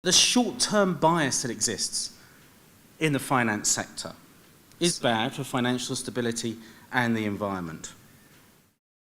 The short-term bias that exists in the finance sector is bad for financial stability and the environment.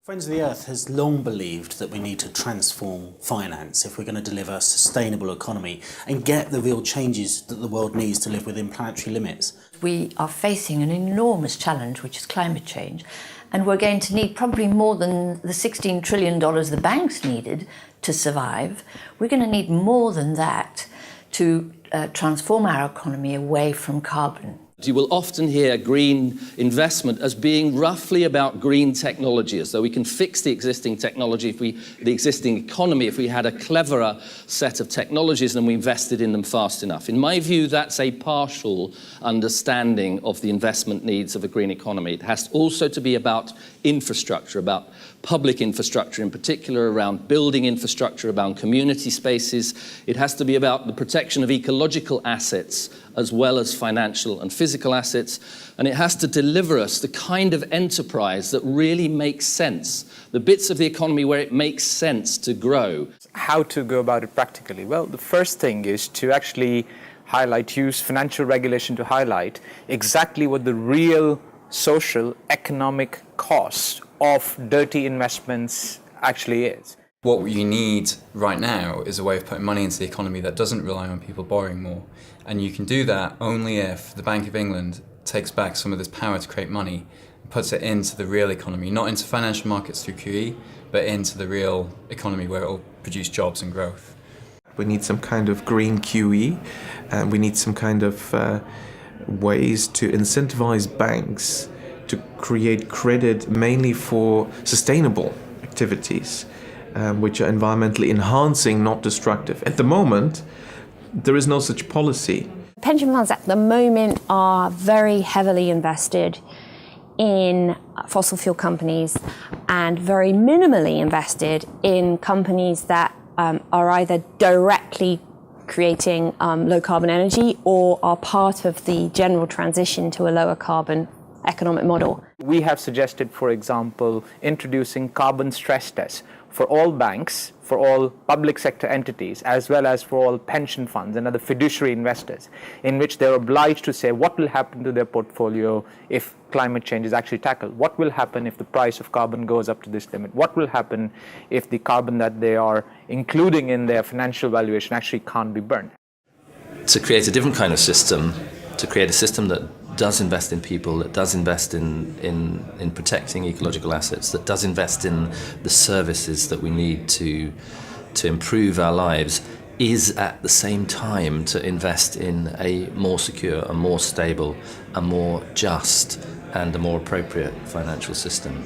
Friends of the Earth has long believed that we need to transform finance if we're going to deliver a sustainable economy and get the real changes that the world needs to live within planetary limits. We are facing an enormous challenge, which is climate change, and we're going to need probably more than the $16 trillion the banks needed to survive. We're going to need more than that to transform our economy away from carbon. You will often hear green investment as being roughly about green technology, as though we can fix the existing technology, the existing economy, if we had a cleverer set of technologies and we invested in them fast enough. In my view, that's a partial understanding of the investment needs of a green economy. It has also to be about infrastructure, about public infrastructure, in particular around building infrastructure, around community spaces. It has to be about the protection of ecological assets as well as financial and physical assets. And it has to deliver us the kind of enterprise that really makes sense, the bits of the economy where it makes sense to grow. How to go about it practically? Well, the first thing is to actually use financial regulation to highlight exactly what the real social, economic cost of dirty investments actually is. What you need right now is a way of putting money into the economy that doesn't rely on people borrowing more. And you can do that only if the Bank of England takes back some of this power to create money and puts it into the real economy, not into financial markets through QE, but into the real economy where it will produce jobs and growth. We need some kind of green QE, and we need some kind of ways to incentivize banks to create credit mainly for sustainable activities, which are environmentally enhancing, not destructive. At the moment, there is no such policy. Pension funds at the moment are very heavily invested in fossil fuel companies and very minimally invested in companies that are either directly creating low carbon energy or are part of the general transition to a lower carbon economic model. We have suggested, for example, introducing carbon stress tests for all banks, for all public sector entities, as well as for all pension funds and other fiduciary investors, in which they're obliged to say what will happen to their portfolio if climate change is actually tackled. What will happen if the price of carbon goes up to this limit? What will happen if the carbon that they are including in their financial valuation actually can't be burned? To create a different kind of system, to create a system that does invest in people, that does invest in protecting ecological assets, that does invest in the services that we need to improve our lives, is at the same time to invest in a more secure, a more stable, a more just and a more appropriate financial system.